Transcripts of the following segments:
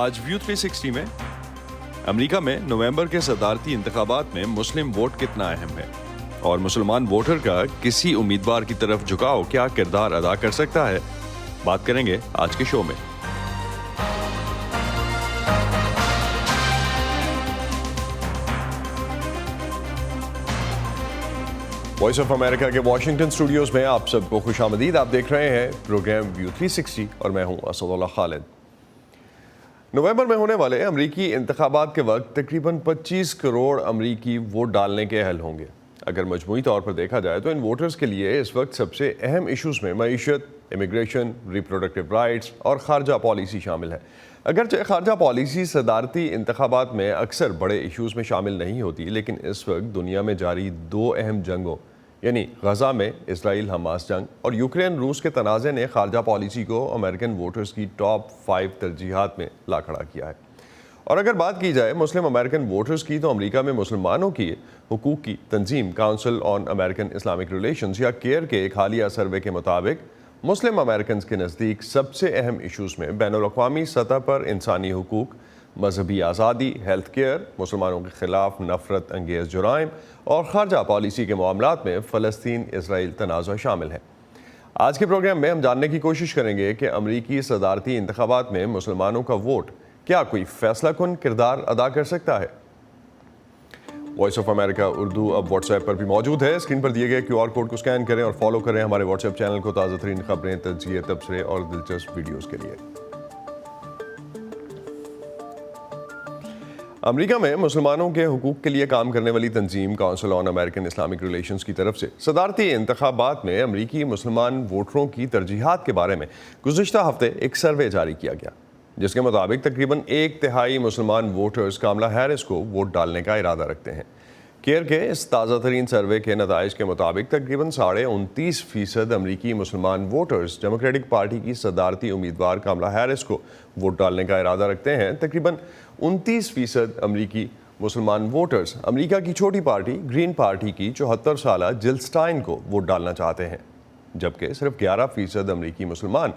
آج ویو 360 میں امریکہ میں نومبر کے صدارتی انتخابات میں مسلم ووٹ کتنا اہم ہے اور مسلمان ووٹر کا کسی امیدوار کی طرف جھکاؤ کیا کردار ادا کر سکتا ہے، بات کریں گے آج کے شو میں۔ وائس آف امریکہ کے واشنگٹن اسٹوڈیوز میں آپ سب کو خوش آمدید۔ آپ دیکھ رہے ہیں پروگرام ویو 360 اور میں ہوں اسد اللہ خالد۔ نومبر میں ہونے والے امریکی انتخابات کے وقت تقریباً 25 کروڑ امریکی ووٹ ڈالنے کے اہل ہوں گے۔ اگر مجموعی طور پر دیکھا جائے تو ان ووٹرز کے لیے اس وقت سب سے اہم ایشوز میں معیشت، امیگریشن، ریپروڈکٹیو رائٹس اور خارجہ پالیسی شامل ہے۔ اگرچہ خارجہ پالیسی صدارتی انتخابات میں اکثر بڑے ایشوز میں شامل نہیں ہوتی، لیکن اس وقت دنیا میں جاری دو اہم جنگوں یعنی غزہ میں اسرائیل حماس جنگ اور یوکرین روس کے تنازع نے خارجہ پالیسی کو امریکن ووٹرز کی ٹاپ 5 ترجیحات میں لا کھڑا کیا ہے۔ اور اگر بات کی جائے مسلم امریکن ووٹرز کی تو امریکہ میں مسلمانوں کی حقوق کی تنظیم کاؤنسل آن امریکن اسلامک ریلیشنز یا کیئر کے ایک حالیہ سروے کے مطابق مسلم امریکنز کے نزدیک سب سے اہم ایشوز میں بین الاقوامی سطح پر انسانی حقوق، مذہبی آزادی، ہیلتھ کیئر، مسلمانوں کے خلاف نفرت انگیز جرائم اور خارجہ پالیسی کے معاملات میں فلسطین اسرائیل تنازع شامل ہے۔ آج کے پروگرام میں ہم جاننے کی کوشش کریں گے کہ امریکی صدارتی انتخابات میں مسلمانوں کا ووٹ کیا کوئی فیصلہ کن کردار ادا کر سکتا ہے۔ وائس آف امریکہ اردو اب واٹس ایپ پر بھی موجود ہے۔ اسکرین پر دیے گئے QR کوڈ کو اسکین کریں اور فالو کریں ہمارے واٹس ایپ چینل کو تازہ ترین خبریں، تجزیے، تبصرے اور دلچسپ ویڈیوز کے لیے۔ امریکہ میں مسلمانوں کے حقوق کے لیے کام کرنے والی تنظیم کاؤنسل آن امریکن اسلامک ریلیشنز کی طرف سے صدارتی انتخابات میں امریکی مسلمان ووٹروں کی ترجیحات کے بارے میں گزشتہ ہفتے ایک سروے جاری کیا گیا، جس کے مطابق تقریباً 1/3 مسلمان ووٹرز کاملا ہیرس کو ووٹ ڈالنے کا ارادہ رکھتے ہیں۔ کیئر کے اس تازہ ترین سروے کے نتائج کے مطابق تقریباً 29.5% امریکی مسلمان ووٹرز ڈیموکریٹک پارٹی کی صدارتی امیدوار کاملا ہیرس کو ووٹ ڈالنے کا ارادہ رکھتے ہیں۔ تقریباً 29% امریکی مسلمان ووٹرز امریکہ کی چھوٹی پارٹی گرین پارٹی کی 74 سالہ جل اسٹائن کو ووٹ ڈالنا چاہتے ہیں، جبکہ صرف 11% امریکی مسلمان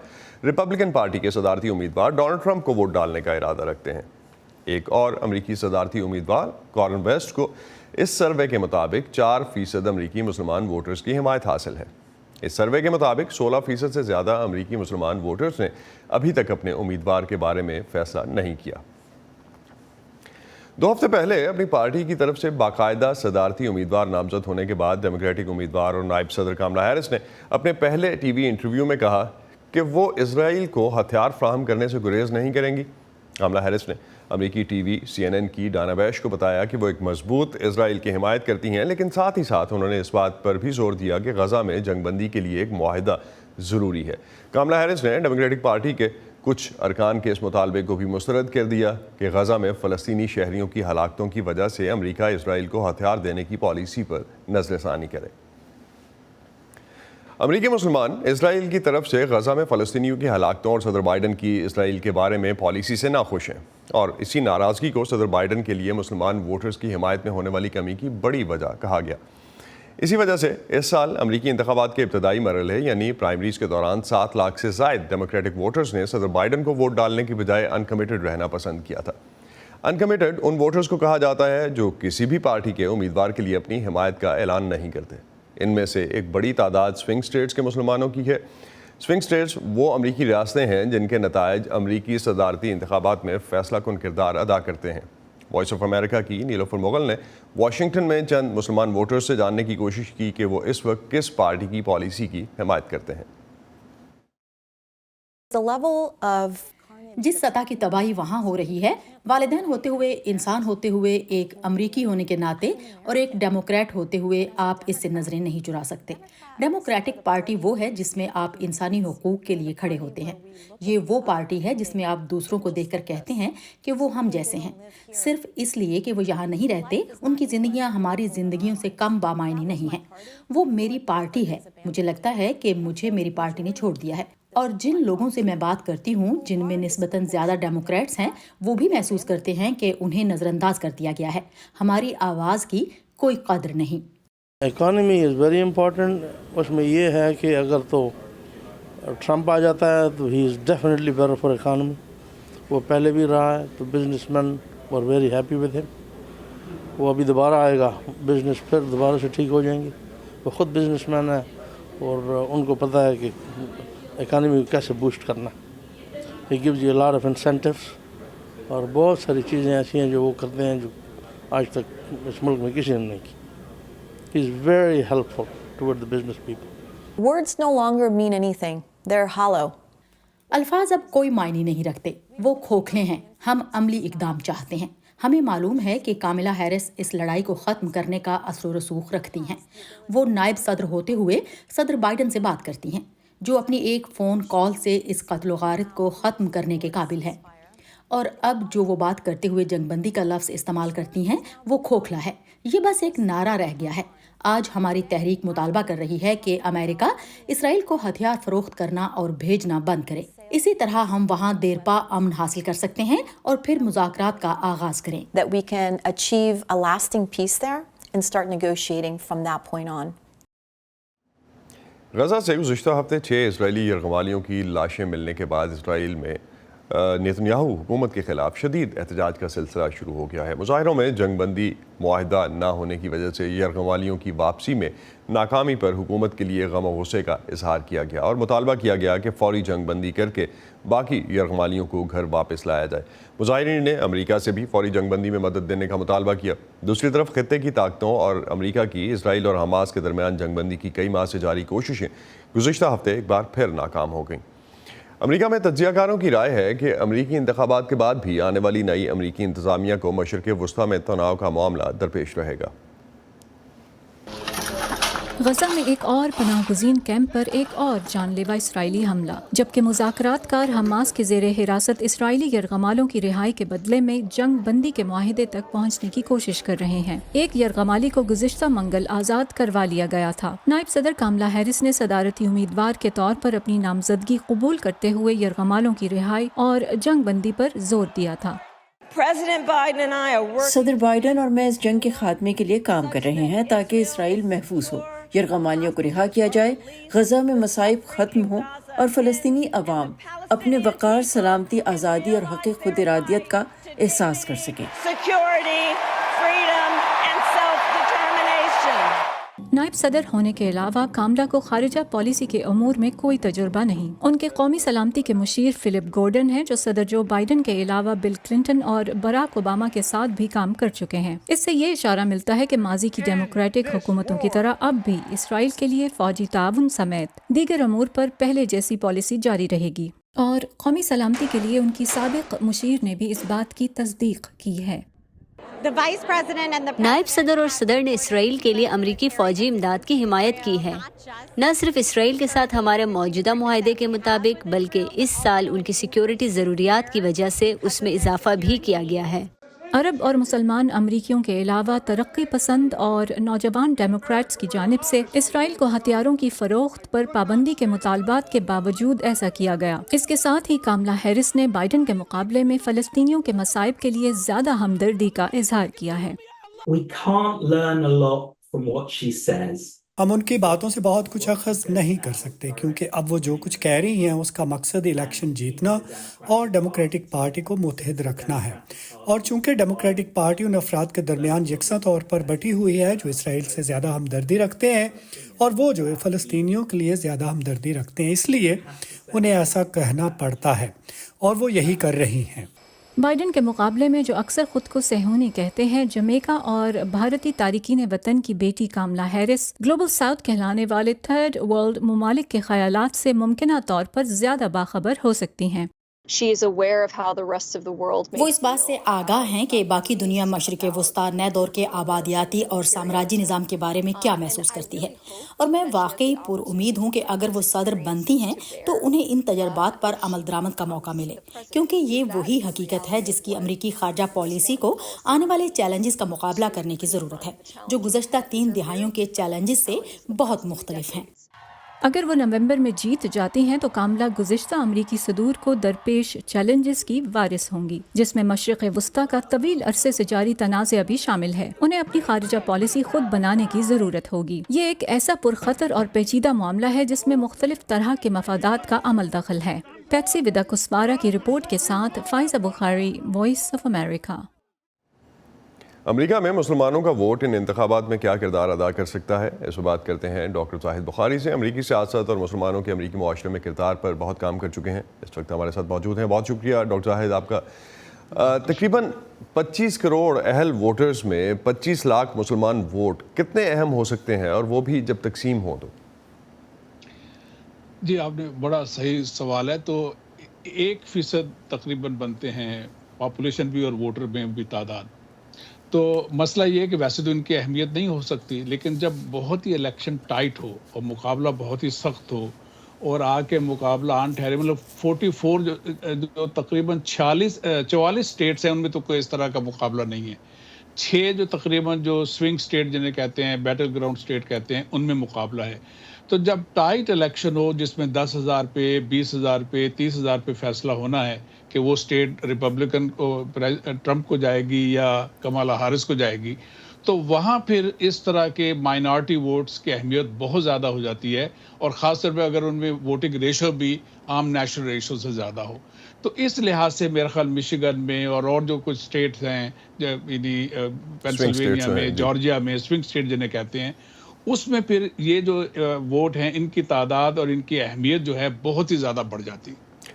ریپبلکن پارٹی کے صدارتی امیدوار ڈونلڈ ٹرمپ کو ووٹ ڈالنے کا ارادہ رکھتے ہیں۔ ایک اور امریکی صدارتی امیدوار کارن ویسٹ کو اس سروے کے مطابق 4% امریکی مسلمان ووٹرز کی حمایت حاصل ہے۔ اس سروے کے مطابق 16% سے زیادہ امریکی مسلمان ووٹرز نے ابھی تک اپنے امیدوار کے بارے میں فیصلہ نہیں کیا۔ 2 ہفتے پہلے اپنی پارٹی کی طرف سے باقاعدہ صدارتی امیدوار نامزد ہونے کے بعد ڈیموکریٹک امیدوار اور نائب صدر کاملا ہیرس نے اپنے پہلے ٹی وی انٹرویو میں کہا کہ وہ اسرائیل کو ہتھیار فراہم کرنے سے گریز نہیں کریں گی۔ کاملا ہیرس نے امریکی ٹی وی CNN کی ڈانا بیش کو بتایا کہ وہ ایک مضبوط اسرائیل کی حمایت کرتی ہیں، لیکن ساتھ ہی ساتھ انہوں نے اس بات پر بھی زور دیا کہ غزہ میں جنگ بندی کے لیے ایک معاہدہ ضروری ہے۔ کاملا ہیرس نے ڈیموکریٹک پارٹی کے کچھ ارکان کے اس مطالبے کو بھی مسترد کر دیا کہ غزہ میں فلسطینی شہریوں کی ہلاکتوں کی وجہ سے امریکہ اسرائیل کو ہتھیار دینے کی پالیسی پر نظر ثانی کرے۔ امریکی مسلمان اسرائیل کی طرف سے غزہ میں فلسطینیوں کی ہلاکتوں اور صدر بائیڈن کی اسرائیل کے بارے میں پالیسی سے ناخوش ہیں، اور اسی ناراضگی کو صدر بائیڈن کے لیے مسلمان ووٹرز کی حمایت میں ہونے والی کمی کی بڑی وجہ کہا گیا۔ اسی وجہ سے اس سال امریکی انتخابات کے ابتدائی مرحلے یعنی پرائمریز کے دوران 7 لاکھ سے زائد ڈیموکریٹک ووٹرز نے صدر بائیڈن کو ووٹ ڈالنے کی بجائے انکمیٹڈ رہنا پسند کیا تھا۔ انکمیٹڈ ان ووٹرز کو کہا جاتا ہے جو کسی بھی پارٹی کے امیدوار کے لیے اپنی حمایت کا اعلان نہیں کرتے۔ ان میں سے ایک بڑی تعداد سوئنگ اسٹیٹس کے مسلمانوں کی ہے۔ سوئنگ اسٹیٹس وہ امریکی ریاستیں ہیں جن کے نتائج امریکی صدارتی انتخابات میں فیصلہ کن کردار ادا کرتے ہیں۔ وائس آف امریکہ کی نیلوفر مغل نے واشنگٹن میں چند مسلمان ووٹرز سے جاننے کی کوشش کی کہ وہ اس وقت کس پارٹی کی پالیسی کی حمایت کرتے ہیں۔ جس سطح کی تباہی وہاں ہو رہی ہے، والدین ہوتے ہوئے، انسان ہوتے ہوئے، ایک امریکی ہونے کے ناطے اور ایک ڈیموکریٹ ہوتے ہوئے آپ اس سے نظریں نہیں چرا سکتے۔ ڈیموکریٹک پارٹی وہ ہے جس میں آپ انسانی حقوق کے لیے کھڑے ہوتے ہیں۔ یہ وہ پارٹی ہے جس میں آپ دوسروں کو دیکھ کر کہتے ہیں کہ وہ ہم جیسے ہیں، صرف اس لیے کہ وہ یہاں نہیں رہتے، ان کی زندگیاں ہماری زندگیوں سے کم بامعنی نہیں ہیں۔ وہ میری پارٹی ہے۔ مجھے لگتا ہے کہ مجھے میری پارٹی نے چھوڑ دیا ہے، اور جن لوگوں سے میں بات کرتی ہوں جن میں نسبتاً زیادہ ڈیموکریٹس ہیں، وہ بھی محسوس کرتے ہیں کہ انہیں نظر انداز کر دیا گیا ہے۔ ہماری آواز کی کوئی قدر نہیں۔ Economy is very important. اس میں یہ ہے کہ اگر تو ٹرمپ آ جاتا ہے تو he is definitely better for economy, وہ پہلے بھی رہا ہے تو businessmen were very happy with him. وہ ابھی دوبارہ آئے گا, بزنس پھر دوبارہ سے ٹھیک ہو جائیں گے. وہ خود بزنس مین ہے اور ان کو پتہ ہے کہ اکانومی کو کیسے بوسٹ کرنا. He gives you a lot of incentives اور بہت ساری چیزیں ایسی ہیں جو وہ کرتے ہیں جو آج تک اس ملک میں کسی نے نہیں کی. He is very helpful toward the business people. Words no longer mean anything. They're hollow. الفاظ اب کوئی معنی نہیں رکھتے, وہ کھوکھلے ہیں. ہم عملی اقدام چاہتے ہیں. ہمیں معلوم ہے کہ کاملا ہیرس اس لڑائی کو ختم کرنے کا اثر و رسوخ رکھتی ہیں. وہ نائب صدر ہوتے ہوئے صدر بائیڈن سے بات کرتی ہیں, جو اپنی ایک فون کال سے اس قتل و غارت کو ختم کرنے کے قابل ہے. اور اب جو وہ بات کرتے ہوئے جنگ بندی کا لفظ استعمال کرتی ہیں وہ کھوکھلا ہے. یہ بس ایک نعرہ رہ گیا ہے. آج ہماری تحریک مطالبہ کر رہی ہے کہ امریکہ اسرائیل کو ہتھیار فروخت کرنا اور بھیجنا بند کرے. اسی طرح ہم وہاں دیرپا امن حاصل کر سکتے ہیں اور پھر مذاکرات کا آغاز کریں. That we can achieve a lasting peace there and start negotiating from that point on. Gaza سے گزشتہ ہفتے 6 اسرائیلی یرغمالیوں کی لاشیں ملنے کے بعد اسرائیل میں نیتنیاہو حکومت کے خلاف شدید احتجاج کا سلسلہ شروع ہو گیا ہے. مظاہروں میں جنگ بندی معاہدہ نہ ہونے کی وجہ سے یرغمالیوں کی واپسی میں ناکامی پر حکومت کے لیے غم و غصے کا اظہار کیا گیا اور مطالبہ کیا گیا کہ فوری جنگ بندی کر کے باقی یرغمالیوں کو گھر واپس لایا جائے. مظاہرین نے امریکہ سے بھی فوری جنگ بندی میں مدد دینے کا مطالبہ کیا. دوسری طرف خطے کی طاقتوں اور امریکہ کی اسرائیل اور حماس کے درمیان جنگ بندی کی کئی ماہ سے جاری کوششیں گزشتہ ہفتے ایک بار پھر ناکام ہو گئیں. امریکہ میں تجزیہ کاروں کی رائے ہے کہ امریکی انتخابات کے بعد بھی آنے والی نئی امریکی انتظامیہ کو مشرق وسطیٰ میں تناؤ کا معاملہ درپیش رہے گا. غزہ میں ایک اور پناہ گزین کیمپ پر ایک اور جان لیوا اسرائیلی حملہ، جبکہ مذاکرات کار حماس کے زیر حراست اسرائیلی یرغمالوں کی رہائی کے بدلے میں جنگ بندی کے معاہدے تک پہنچنے کی کوشش کر رہے ہیں. ایک یرغمالی کو گزشتہ منگل آزاد کروا لیا گیا تھا. نائب صدر کاملا ہیرس نے صدارتی امیدوار کے طور پر اپنی نامزدگی قبول کرتے ہوئے یرغمالوں کی رہائی اور جنگ بندی پر زور دیا تھا. صدر بائیڈن اور میں اس جنگ کے خاتمے کے لیے کام کر رہے ہیں تاکہ اسرائیل محفوظ ہو، یرغمالیوں کو رہا کیا جائے، غزہ میں مصائب ختم ہوں اور فلسطینی عوام اپنے وقار، سلامتی، آزادی اور حق خود ارادیت کا احساس کر سکیں. نائب صدر ہونے کے علاوہ کاملا کو خارجہ پالیسی کے امور میں کوئی تجربہ نہیں. ان کے قومی سلامتی کے مشیر فلپ گورڈن ہیں، جو صدر جو بائیڈن کے علاوہ بل کلنٹن اور براک اوباما کے ساتھ بھی کام کر چکے ہیں. اس سے یہ اشارہ ملتا ہے کہ ماضی کی ڈیموکریٹک حکومتوں کی طرح اب بھی اسرائیل کے لیے فوجی تعاون سمیت دیگر امور پر پہلے جیسی پالیسی جاری رہے گی. اور قومی سلامتی کے لیے ان کی سابق مشیر نے بھی اس بات کی تصدیق کی ہے. نائب صدر اور صدر نے اسرائیل کے لیے امریکی فوجی امداد کی حمایت کی ہے، نہ صرف اسرائیل کے ساتھ ہمارے موجودہ معاہدے کے مطابق بلکہ اس سال ان کی سیکیورٹی ضروریات کی وجہ سے اس میں اضافہ بھی کیا گیا ہے. عرب اور مسلمان امریکیوں کے علاوہ ترقی پسند اور نوجوان ڈیموکریٹس کی جانب سے اسرائیل کو ہتھیاروں کی فروخت پر پابندی کے مطالبات کے باوجود ایسا کیا گیا. اس کے ساتھ ہی کاملا ہیرس نے بائیڈن کے مقابلے میں فلسطینیوں کے مصائب کے لیے زیادہ ہمدردی کا اظہار کیا ہے. We can't learn a lot from what she says. ہم ان کی باتوں سے بہت کچھ اخذ نہیں کر سکتے کیونکہ اب وہ جو کچھ کہہ رہی ہیں اس کا مقصد الیکشن جیتنا اور ڈیموکریٹک پارٹی کو متحد رکھنا ہے. اور چونکہ ڈیموکریٹک پارٹی ان افراد کے درمیان یکساں طور پر بٹی ہوئی ہے جو اسرائیل سے زیادہ ہمدردی رکھتے ہیں اور وہ جو فلسطینیوں کے لیے زیادہ ہمدردی رکھتے ہیں، اس لیے انہیں ایسا کہنا پڑتا ہے اور وہ یہی کر رہی ہیں. بائیڈن کے مقابلے میں جو اکثر خود کو صہیونی کہتے ہیں، جمیکا اور بھارتی تارکین وطن کی بیٹی کاملا ہیرس گلوبل ساؤتھ کہلانے والے تھرڈ ورلڈ ممالک کے خیالات سے ممکنہ طور پر زیادہ باخبر ہو سکتی ہیں. وہ اس بات سے آگاہ ہیں کہ باقی دنیا مشرق وسطیٰ نئے دور کے آبادیاتی اور سامراجی نظام کے بارے میں کیا محسوس کرتی ہے، اور میں واقعی پر امید ہوں کہ اگر وہ صدر بنتی ہیں تو انہیں ان تجربات پر عمل درآمد کا موقع ملے، کیونکہ یہ وہی حقیقت ہے جس کی امریکی خارجہ پالیسی کو آنے والے چیلنجز کا مقابلہ کرنے کی ضرورت ہے، جو گزشتہ 3 دہائیوں کے چیلنجز سے بہت مختلف ہیں. اگر وہ نومبر میں جیت جاتی ہیں تو کاملا گزشتہ امریکی صدور کو درپیش چیلنجز کی وارث ہوں گی، جس میں مشرق وسطیٰ کا طویل عرصے سے جاری تنازع بھی شامل ہے۔ انہیں اپنی خارجہ پالیسی خود بنانے کی ضرورت ہوگی۔ یہ ایک ایسا پرخطر اور پیچیدہ معاملہ ہے جس میں مختلف طرح کے مفادات کا عمل دخل ہے۔ پیٹسی ودا کسوارا کی رپورٹ کے ساتھ فائزہ بخاری، وائس آف امریکہ۔ امریکہ میں مسلمانوں کا ووٹ ان انتخابات میں کیا کردار ادا کر سکتا ہے؟ اس پر بات کرتے ہیں ڈاکٹر زاہد بخاری سے۔ امریکی سیاست اور مسلمانوں کے امریکی معاشرے میں کردار پر بہت کام کر چکے ہیں، اس وقت ہمارے ساتھ موجود ہیں۔ بہت شکریہ ڈاکٹر زاہد آپ کا۔ تقریباً 25 کروڑ اہل ووٹرز میں 25 لاکھ مسلمان ووٹ کتنے اہم ہو سکتے ہیں، اور وہ بھی جب تقسیم ہوں تو؟ جی آپ نے بڑا صحیح سوال ہے۔ تو 1% تقریباً بنتے ہیں پاپولیشن بھی اور ووٹر میں بھی تعداد۔ تو مسئلہ یہ ہے کہ ویسے تو ان کی اہمیت نہیں ہو سکتی، لیکن جب بہت ہی الیکشن ٹائٹ ہو اور مقابلہ بہت ہی سخت ہو اور آ کے مقابلہ آن ٹھہرے، مطلب 44 جو تقریباً 44 اسٹیٹس ہیں ان میں تو کوئی اس طرح کا مقابلہ نہیں ہے۔ 6 جو تقریباً جو سوئنگ اسٹیٹ جنہیں کہتے ہیں، بیٹل گراؤنڈ اسٹیٹ کہتے ہیں، ان میں مقابلہ ہے۔ تو جب ٹائٹ الیکشن ہو جس میں 10,000 پہ 20,000 پہ 30,000 پہ فیصلہ ہونا ہے کہ وہ اسٹیٹ ریپبلکن کو ٹرمپ کو جائے گی یا کمالا ہارس کو جائے گی، تو وہاں پھر اس طرح کے مائنارٹی ووٹس کی اہمیت بہت زیادہ ہو جاتی ہے، اور خاص طور پہ اگر ان میں ووٹنگ ریشو بھی عام نیشنل ریشو سے زیادہ ہو۔ تو اس لحاظ سے میرا خیال مشیگن میں اور جو کچھ اسٹیٹس ہیں، پینسلوینیا میں، جارجیا میں، سوئنگ اسٹیٹ جنہیں کہتے ہیں، اس میں پھر یہ جو ووٹ ہیں ان کی تعداد اور ان کی اہمیت جو ہے بہت ہی زیادہ بڑھ جاتی۔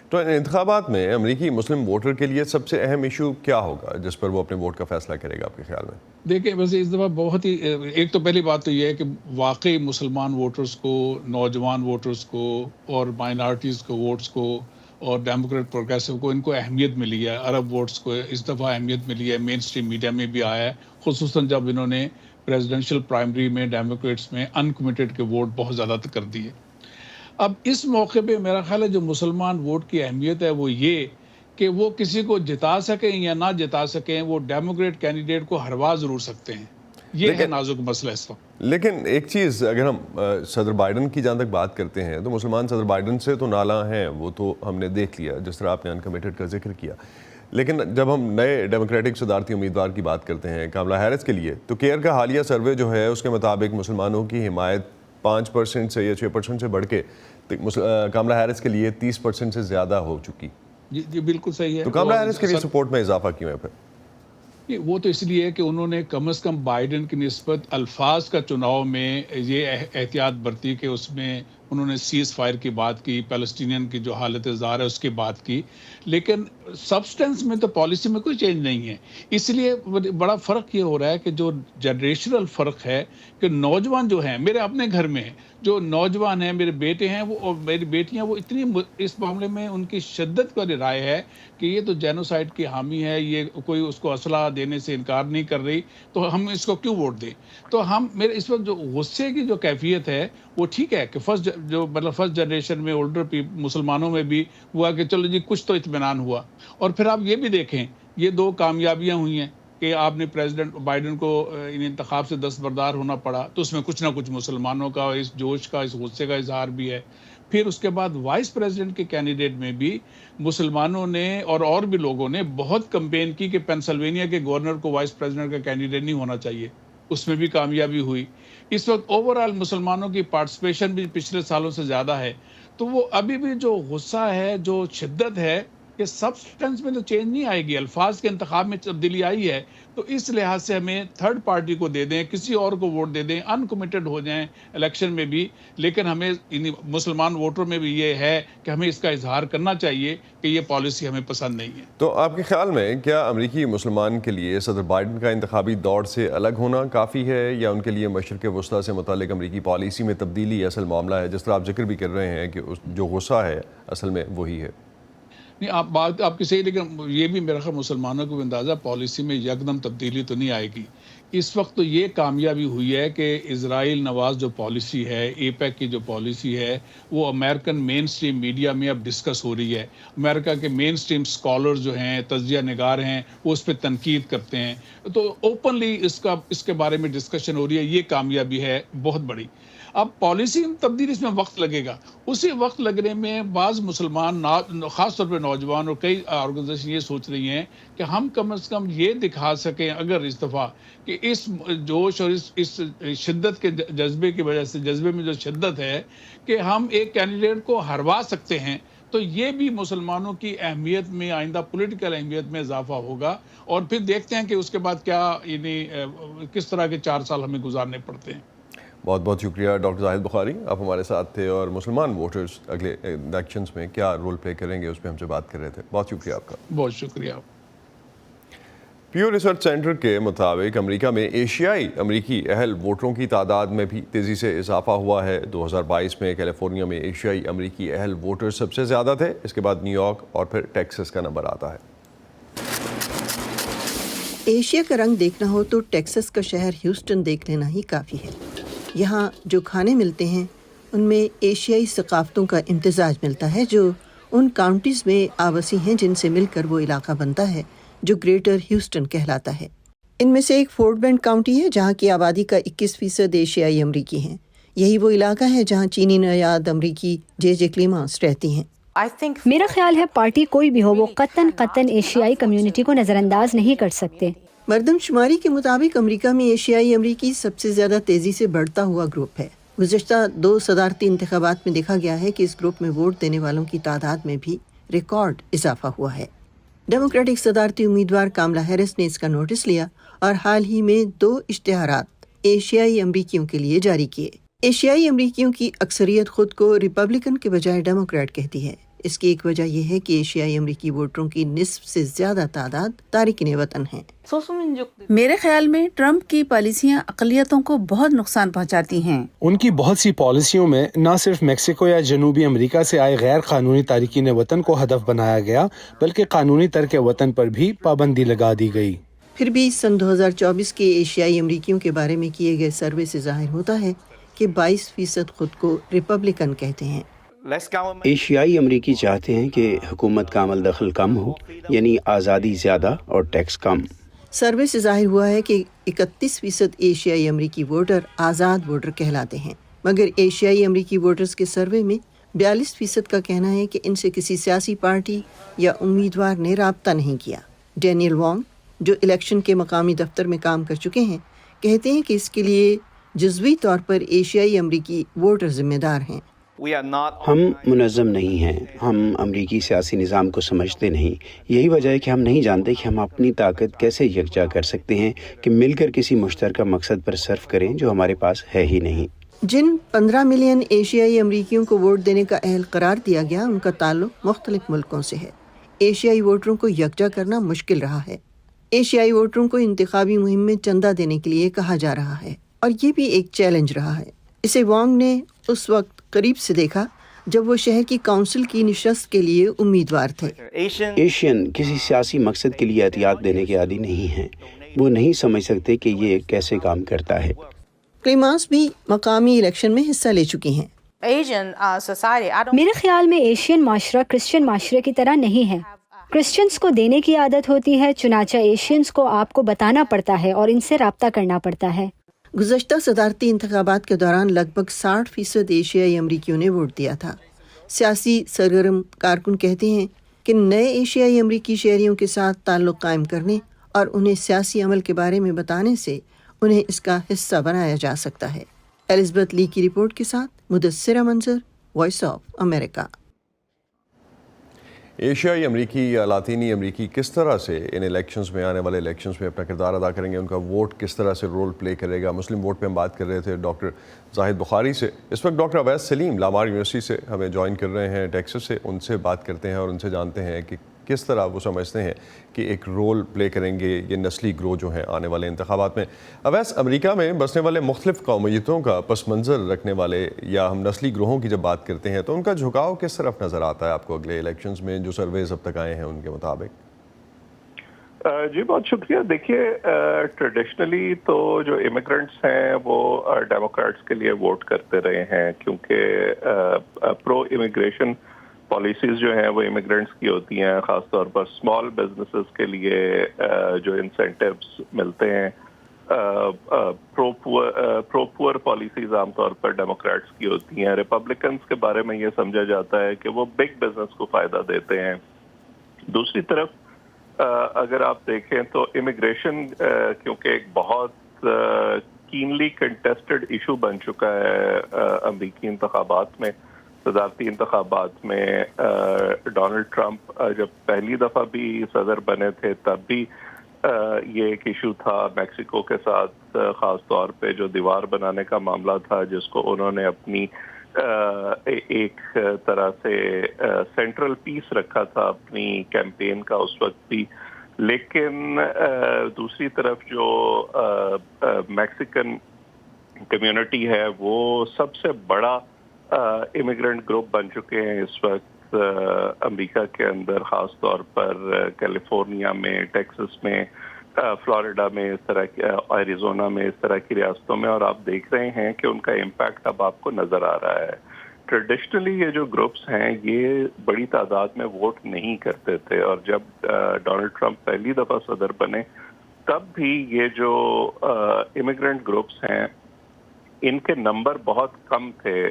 تو ان انتخابات میں امریکی مسلم ووٹر کے لیے سب سے اہم ایشو کیا ہوگا جس پر وہ اپنے ووٹ کا فیصلہ کرے گا آپ کے خیال میں؟ دیکھیں ویسے اس دفعہ بہت ہی ایک تو پہلی بات تو یہ ہے کہ واقعی مسلمان ووٹرز کو، نوجوان ووٹرز کو اور مائنارٹیز کو ووٹس کو اور ڈیموکریٹ پروگریسو کو ان کو اہمیت ملی ہے۔ عرب ووٹس کو اس دفعہ اہمیت ملی ہے، مین اسٹریم میڈیا میں بھی آیا ہے، خصوصاً جب انہوں نے پریزیڈنشل پرائمری میں ڈیموکریٹس میں انکمیٹڈ کے ووٹ بہت زیادہ کر دیے۔ اب اس موقع پہ میرا خیال ہے جو مسلمان ووٹ کی اہمیت ہے وہ یہ کہ وہ کسی کو جتا سکیں یا نہ جتا سکیں، وہ ڈیموکریٹ کینڈیڈیٹ کو ہروا ضرور سکتے ہیں۔ یہ ہے نازک مسئلہ اس وقت۔ لیکن ایک چیز، اگر ہم صدر بائیڈن کی جہاں تک بات کرتے ہیں تو مسلمان صدر بائیڈن سے تو نالاں ہیں، وہ تو ہم نے دیکھ لیا جس طرح آپ نے انکمیٹڈ کا ذکر کیا۔ لیکن جب ہم نئے ڈیموکریٹک صدارتی امیدوار کی بات کرتے ہیں کاملا ہیرس کے لیے، تو کیئر کا حالیہ سروے جو ہے اس کے مطابق مسلمانوں کی حمایت 5% سے یا 6% سے بڑھ کے کاملا ہیرس کے لیے 30% سے زیادہ ہو چکی۔ جی بالکل صحیح ہے۔ تو کاملا ہیرس کے لیے سپورٹ میں اضافہ کیوں ہے پھر؟ وہ تو اس لیے ہے کہ انہوں نے کم از کم بائیڈن کی نسبت الفاظ کا چناؤ میں یہ احتیاط برتی کہ اس میں انہوں نے سیز فائر کی بات کی، پیلسٹینین کی جو حالت زار ہے اس کی بات کی، لیکن سبسٹنس میں تو پالیسی میں کوئی چینج نہیں ہے۔ اس لیے بڑا فرق یہ ہو رہا ہے کہ جو جنریشنل فرق ہے کہ نوجوان جو ہیں، میرے اپنے گھر میں جو نوجوان ہیں، میرے بیٹے ہیں وہ اور میری بیٹیاں، وہ اتنی اس معاملے میں ان کی شدت کا رائے ہے کہ یہ تو جینوسائیڈ کی حامی ہے، یہ کوئی اس کو اسلحہ دینے سے انکار نہیں کر رہی، تو ہم اس کو کیوں ووٹ دیں؟ تو ہم میرے اس وقت جو غصے کی جو کیفیت ہے وہ ٹھیک ہے کہ فرسٹ جنریشن میں اولڈر مسلمانوں میں بھی ہوا کہ چلو جی کچھ تو اطمینان ہوا۔ اور پھر آپ یہ بھی دیکھیں، یہ 2 کامیابیاں ہوئی ہیں کہ آپ نے پریزیڈنٹ بائیڈن کو ان انتخاب سے دستبردار ہونا پڑا، تو اس میں کچھ نہ کچھ مسلمانوں کا اس جوش کا، اس غصے کا اظہار بھی ہے۔ پھر اس کے بعد وائس پریزیڈنٹ کے کینڈیڈیٹ میں بھی مسلمانوں نے اور بھی لوگوں نے بہت کمپین کی کہ پینسلوینیا کے گورنر کو وائس پریزیڈنٹ کا کینڈیڈیٹ نہیں ہونا چاہیے، اس میں بھی کامیابی ہوئی۔ اس وقت اوورآل مسلمانوں کی پارٹیسپیشن بھی پچھلے سالوں سے زیادہ ہے، تو وہ ابھی بھی جو غصہ ہے، جو شدت ہے، کہ سبسٹنس میں تو چینج نہیں آئے گی، الفاظ کے انتخاب میں تبدیلی آئی ہے، تو اس لحاظ سے ہمیں تھرڈ پارٹی کو دے دیں، کسی اور کو ووٹ دے دیں، انکمیٹڈ ہو جائیں الیکشن میں بھی، لیکن ہمیں مسلمان ووٹر میں بھی یہ ہے کہ ہمیں اس کا اظہار کرنا چاہیے کہ یہ پالیسی ہمیں پسند نہیں ہے۔ تو آپ کے خیال میں کیا امریکی مسلمان کے لیے صدر بائیڈن کا انتخابی دوڑ سے الگ ہونا کافی ہے، یا ان کے لیے مشرق وسطیٰ سے متعلق امریکی پالیسی میں تبدیلی اصل معاملہ ہے، جس طرح آپ ذکر بھی کر رہے ہیں کہ جو غصہ ہے اصل میں وہی ہے؟ نہیں، بات آپ کی صحیح، لیکن یہ بھی میرا خیال مسلمانوں کو بھی اندازہ پالیسی میں یکدم تبدیلی تو نہیں آئے گی۔ اس وقت تو یہ کامیابی ہوئی ہے کہ اسرائیل نواز جو پالیسی ہے، اے پیک کی جو پالیسی ہے، وہ امریکن مین سٹریم میڈیا میں اب ڈسکس ہو رہی ہے۔ امریکہ کے مین سٹریم سکالر جو ہیں، تجزیہ نگار ہیں، وہ اس پہ تنقید کرتے ہیں، تو اوپنلی اس کے بارے میں ڈسکشن ہو رہی ہے۔ یہ کامیابی ہے بہت بڑی۔ اب پالیسی تبدیل اس میں وقت لگے گا. اسی وقت لگنے میں بعض مسلمان خاص طور پہ نوجوان اور کئی آرگنائزیشن یہ سوچ رہی ہیں کہ ہم کم از کم یہ دکھا سکیں اگر اس دفعہ کہ اس جوش اور اس شدت کے جذبے کی وجہ سے جذبے میں جو شدت ہے کہ ہم ایک کینڈیڈیٹ کو ہروا سکتے ہیں, تو یہ بھی مسلمانوں کی اہمیت میں آئندہ پولیٹیکل اہمیت میں اضافہ ہوگا. اور پھر دیکھتے ہیں کہ اس کے بعد کیا یعنی کس طرح کے 4 سال ہمیں گزارنے پڑتے ہیں. بہت بہت شکریہ ڈاکٹر زاہد بخاری, آپ ہمارے ساتھ تھے, اور مسلمان ووٹرز اگلے الیکشنز میں کیا رول پلے کریں گے اس پہ ہم سے بات کر رہے تھے. بہت شکریہ آپ کا. بہت شکریہ. پیو ریسرچ سینٹر کے مطابق امریکہ میں ایشیائی امریکی اہل ووٹروں کی تعداد میں بھی تیزی سے اضافہ ہوا ہے. 2022 میں کیلیفورنیا میں ایشیائی امریکی اہل ووٹر سب سے زیادہ تھے, اس کے بعد نیو یارک اور پھر ٹیکساس کا نمبر آتا ہے. ایشیا کا رنگ دیکھنا ہو تو ٹیکساس کا شہر ہیوسٹن دیکھ لینا ہی کافی ہے. یہاں جو کھانے ملتے ہیں ان میں ایشیائی ثقافتوں کا امتزاج ملتا ہے جو ان کاؤنٹیز میں آوسی ہیں جن سے مل کر وہ علاقہ بنتا ہے جو گریٹر ہیوسٹن کہلاتا ہے. ان میں سے ایک فورٹ بینڈ کاؤنٹی ہے جہاں کی آبادی کا 21% ایشیائی امریکی ہیں. یہی وہ علاقہ ہے جہاں چینی نژاد امریکی جے کلیمانس رہتی ہیں. میرا خیال ہے پارٹی کوئی بھی ہو وہ قطعاً ایشیائی کمیونٹی کو نظر انداز نہیں کر سکتے. مردم شماری کے مطابق امریکہ میں ایشیائی امریکی سب سے زیادہ تیزی سے بڑھتا ہوا گروپ ہے. گزشتہ 2 صدارتی انتخابات میں دیکھا گیا ہے کہ اس گروپ میں ووٹ دینے والوں کی تعداد میں بھی ریکارڈ اضافہ ہوا ہے. ڈیموکریٹک صدارتی امیدوار کاملا ہیرس نے اس کا نوٹس لیا اور حال ہی میں 2 اشتہارات ایشیائی امریکیوں کے لیے جاری کیے. ایشیائی امریکیوں کی اکثریت خود کو ریپبلکن کے بجائے ڈیموکریٹ کہتی ہے. اس کی ایک وجہ یہ ہے کہ ایشیائی امریکی ووٹروں کی نصف سے زیادہ تعداد تارکین وطن ہیں. میرے خیال میں ٹرمپ کی پالیسیاں اقلیتوں کو بہت نقصان پہنچاتی ہیں. ان کی بہت سی پالیسیوں میں نہ صرف میکسیکو یا جنوبی امریکہ سے آئے غیر قانونی تارکین وطن کو ہدف بنایا گیا بلکہ قانونی ترک وطن پر بھی پابندی لگا دی گئی. پھر بھی سن 2024 کے ایشیائی امریکیوں کے بارے میں کیے گئے سروے سے ظاہر ہوتا ہے کہ 22% خود کو ریپبلکن کہتے ہیں. ایشیائی امریکی چاہتے ہیں کہ حکومت کا عمل دخل کم ہو, یعنی آزادی زیادہ اور ٹیکس کم. سروے سے ظاہر ہوا ہے کہ 31% ایشیائی امریکی ووٹر آزاد ووٹر کہلاتے ہیں, مگر ایشیائی امریکی ووٹرز کے سروے میں 42% کا کہنا ہے کہ ان سے کسی سیاسی پارٹی یا امیدوار نے رابطہ نہیں کیا. ڈینیل وانگ جو الیکشن کے مقامی دفتر میں کام کر چکے ہیں کہتے ہیں کہ اس کے لیے جزوی طور پر ایشیائی امریکی ووٹر ذمہ دار ہیں. ہم منظم نہیں ہیں, ہم امریکی سیاسی نظام کو سمجھتے نہیں. یہی وجہ ہے کہ ہم نہیں جانتے کہ ہم اپنی طاقت کیسے یکجا کر سکتے ہیں کہ مل کر کسی مشترکہ مقصد پر صرف کریں جو ہمارے پاس ہے ہی نہیں. جن 15 ملین ایشیائی امریکیوں کو ووٹ دینے کا اہل قرار دیا گیا ان کا تعلق مختلف ملکوں سے ہے. ایشیائی ووٹروں کو یکجا کرنا مشکل رہا ہے. ایشیائی ووٹروں کو انتخابی مہم میں چندہ دینے کے لیے کہا جا رہا ہے اور یہ بھی ایک چیلنج رہا ہے. اسے وانگ نے اس وقت قریب سے دیکھا جب وہ شہر کی کونسل کی نشست کے لیے امیدوار تھے. ایشین کسی سیاسی مقصد کے لیے احتیاط دینے کے عادی نہیں ہیں. وہ نہیں سمجھ سکتے کہ یہ کیسے کام کرتا ہے. کلیمانس بھی مقامی الیکشن میں حصہ لے چکی ہیں. میرے خیال میں ایشین معاشرہ کرسچن معاشرے کی طرح نہیں ہے. کرسچنز کو دینے کی عادت ہوتی ہے, چنانچہ ایشینز کو آپ کو بتانا پڑتا ہے اور ان سے رابطہ کرنا پڑتا ہے. گزشتہ صدارتی انتخابات کے دوران لگ بھگ 60% ایشیائی امریکیوں نے ووٹ دیا تھا. سیاسی سرگرم کارکن کہتے ہیں کہ نئے ایشیائی امریکی شہریوں کے ساتھ تعلق قائم کرنے اور انہیں سیاسی عمل کے بارے میں بتانے سے انہیں اس کا حصہ بنایا جا سکتا ہے. الزبتھ لی کی رپورٹ کے ساتھ مدثرہ منظر, وائس آف امریکہ. ایشیائی امریکی یا لاطینی امریکی کس طرح سے ان الیکشنز میں, آنے والے الیکشنز میں اپنا کردار ادا کریں گے, ان کا ووٹ کس طرح سے رول پلے کرے گا. مسلم ووٹ پہ ہم بات کر رہے تھے ڈاکٹر زاہد بخاری سے. اس وقت ڈاکٹر اویس سلیم لامار یونیورسٹی سے ہمیں جوائن کر رہے ہیں ٹیکساس سے. ان سے بات کرتے ہیں اور ان سے جانتے ہیں کہ کس طرح وہ سمجھتے ہیں کہ ایک رول پلے کریں گے یہ نسلی گروہ جو ہیں آنے والے انتخابات میں. اویس, امریکہ میں بسنے والے مختلف قومیتوں کا پس منظر رکھنے والے یا ہم نسلی گروہوں کی جب بات کرتے ہیں تو ان کا جھکاؤ کس طرف نظر آتا ہے آپ کو اگلے الیکشنز میں, جو سرویز اب تک آئے ہیں ان کے مطابق؟ جی بہت شکریہ. دیکھیے ٹریڈیشنلی تو جو امیگرنٹس ہیں وہ ڈیموکریٹس کے لیے ووٹ کرتے رہے ہیں کیونکہ پرو امیگریشن پالیسیز جو ہیں وہ امیگرنٹس کی ہوتی ہیں, خاص طور پر اسمال بزنسز کے لیے جو انسینٹیوز ملتے ہیں پرو پور پالیسیز عام طور پر ڈیموکریٹس کی ہوتی ہیں. ریپبلکنس کے بارے میں یہ سمجھا جاتا ہے کہ وہ بگ بزنس کو فائدہ دیتے ہیں. دوسری طرف اگر آپ دیکھیں تو امیگریشن کیونکہ ایک بہت کینلی کنٹیسٹڈ ایشو بن چکا ہے امریکی انتخابات میں, صدارتی انتخابات میں. ڈونلڈ ٹرمپ جب پہلی دفعہ بھی صدر بنے تھے تب بھی یہ ایک ایشو تھا میکسیکو کے ساتھ, خاص طور پہ جو دیوار بنانے کا معاملہ تھا جس کو انہوں نے اپنی ایک طرح سے سینٹرل پیس رکھا تھا اپنی کیمپین کا اس وقت بھی. لیکن دوسری طرف جو میکسیکن کمیونٹی ہے وہ سب سے بڑا امیگرنٹ گروپ بن چکے ہیں اس وقت امریکہ کے اندر, خاص طور پر کیلیفورنیا میں, ٹیکسس میں, فلوریڈا میں, اس طرح کی ایریزونا میں, اس طرح کی ریاستوں میں, اور آپ دیکھ رہے ہیں کہ ان کا امپیکٹ اب آپ کو نظر آ رہا ہے. ٹریڈیشنلی یہ جو گروپس ہیں یہ بڑی تعداد میں ووٹ نہیں کرتے تھے, اور جب ڈونلڈ ٹرمپ پہلی دفعہ صدر بنے تب بھی یہ جو امیگرنٹ گروپس ہیں ان کے نمبر بہت کم تھے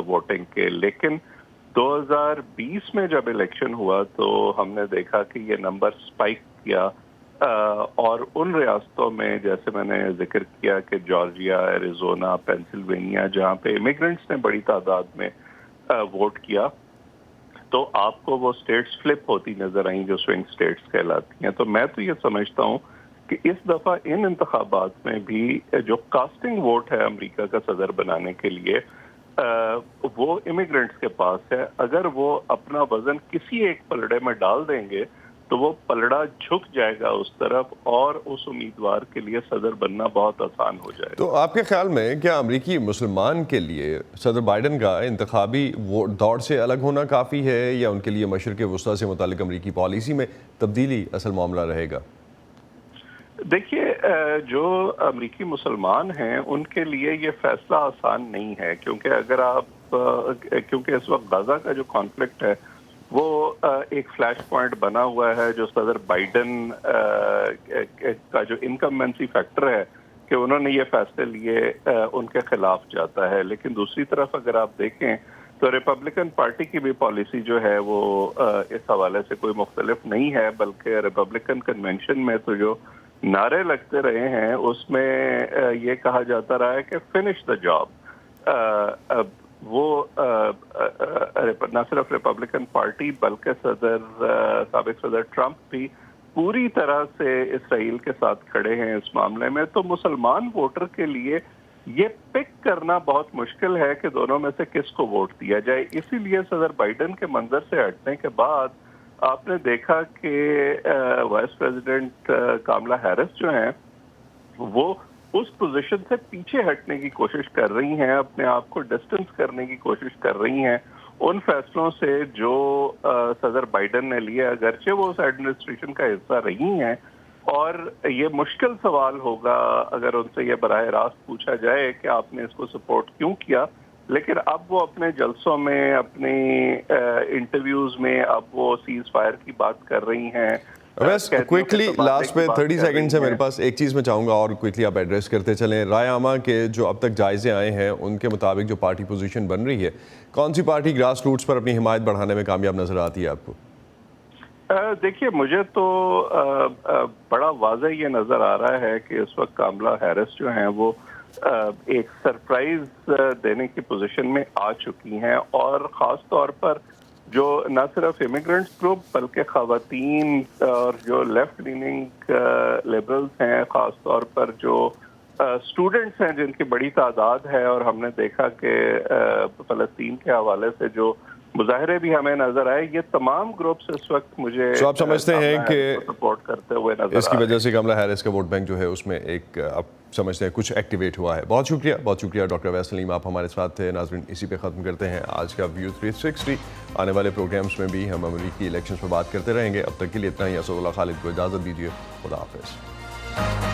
ووٹنگ کے. لیکن 2020 میں جب الیکشن ہوا تو ہم نے دیکھا کہ یہ نمبر سپائک کیا, اور ان ریاستوں میں جیسے میں نے ذکر کیا کہ جارجیا, ایریزونا, پینسلوینیا, جہاں پہ امیگرنٹس نے بڑی تعداد میں ووٹ کیا تو آپ کو وہ سٹیٹس فلپ ہوتی نظر آئیں جو سوئنگ سٹیٹس کہلاتی ہیں. تو میں تو یہ سمجھتا ہوں کہ اس دفعہ ان انتخابات میں بھی جو کاسٹنگ ووٹ ہے امریکہ کا صدر بنانے کے لیے وہ امیگرنٹس کے پاس ہے. اگر وہ اپنا وزن کسی ایک پلڑے میں ڈال دیں گے تو وہ پلڑا جھک جائے گا اس طرف, اور اس امیدوار کے لیے صدر بننا بہت آسان ہو جائے گا. تو آپ کے خیال میں کیا امریکی مسلمان کے لیے صدر بائیڈن کا انتخابی دوڑ سے الگ ہونا کافی ہے, یا ان کے لیے مشرق وسطیٰ سے متعلق امریکی پالیسی میں تبدیلی اصل معاملہ رہے گا؟ دیکھیے, جو امریکی مسلمان ہیں ان کے لیے یہ فیصلہ آسان نہیں ہے, کیونکہ اگر آپ کیونکہ اس وقت غزہ کا جو کانفلکٹ ہے وہ ایک فلیش پوائنٹ بنا ہوا ہے جو صدر بائیڈن کا جو انکمبنسی فیکٹر ہے کہ انہوں نے یہ فیصلے لیے ان کے خلاف جاتا ہے. لیکن دوسری طرف اگر آپ دیکھیں تو ریپبلکن پارٹی کی بھی پالیسی جو ہے وہ اس حوالے سے کوئی مختلف نہیں ہے, بلکہ ریپبلکن کنونشن میں تو جو نعرے لگتے رہے ہیں اس میں یہ کہا جاتا رہا ہے کہ فنش دا جاب. وہ نہ صرف ریپبلکن پارٹی بلکہ سابق صدر ٹرمپ بھی پوری طرح سے اسرائیل کے ساتھ کھڑے ہیں اس معاملے میں. تو مسلمان ووٹر کے لیے یہ پک کرنا بہت مشکل ہے کہ دونوں میں سے کس کو ووٹ دیا جائے. اسی لیے صدر بائیڈن کے منظر سے ہٹنے کے بعد آپ نے دیکھا کہ وائس پریزیڈنٹ کاملا ہیرس جو ہیں وہ اس پوزیشن سے پیچھے ہٹنے کی کوشش کر رہی ہیں, اپنے آپ کو ڈسٹنس کرنے کی کوشش کر رہی ہیں ان فیصلوں سے جو صدر بائیڈن نے لیے, اگرچہ وہ اس ایڈمنسٹریشن کا حصہ رہی ہیں. اور یہ مشکل سوال ہوگا اگر ان سے یہ براہ راست پوچھا جائے کہ آپ نے اس کو سپورٹ کیوں کیا, لیکن اب وہ اپنے جلسوں میں, اپنی انٹرویوز میں اب وہ سیز فائر کی بات کر رہی ہیں. بس کوئکلی لاسٹ میں 30 سیکنڈ سے میرے پاس ایک چیز میں چاہوں گا اور کوئکلی آپ ایڈریس کرتے چلیں. رائے عامہ کے جو اب تک جائزے آئے ہیں ان کے مطابق جو پارٹی پوزیشن بن رہی ہے, کون سی پارٹی گراس روٹس پر اپنی حمایت بڑھانے میں کامیاب نظر آتی ہے آپ کو؟ دیکھیے, مجھے تو بڑا واضح یہ نظر آ رہا ہے کہ اس وقت کاملا ہیرس جو ہیں وہ ایک سرپرائز دینے کی پوزیشن میں آ چکی ہیں, اور خاص طور پر جو نہ صرف امیگرنٹس گروپ بلکہ خواتین اور جو لیفٹ لیننگ لبرلز ہیں, خاص طور پر جو اسٹوڈنٹس ہیں جن کی بڑی تعداد ہے, اور ہم نے دیکھا کہ فلسطین کے حوالے سے جو مظاہرے بھی ہمیں نظر آئے, یہ تمام گروپس اس وقت مجھے آپ سمجھتے ہیں کہ سپورٹ کرتے ہوئے نظر اس کی وجہ سے کملا ہیرس کا ووٹ بینک جو ہے اس میں ایک آپ سمجھتے ہیں کچھ ایکٹیویٹ ہوا ہے. بہت شکریہ ڈاکٹر اویس سلیم, آپ ہمارے ساتھ تھے. ناظرین, اسی پہ ختم کرتے ہیں آج کا ویو 360. آنے والے پروگرامز میں بھی ہم امریکی الیکشنز پر بات کرتے رہیں گے. اب تک کے لیے اتنا ہی. اسد اللہ خالد کو اجازت دیجیے. خدا حافظ.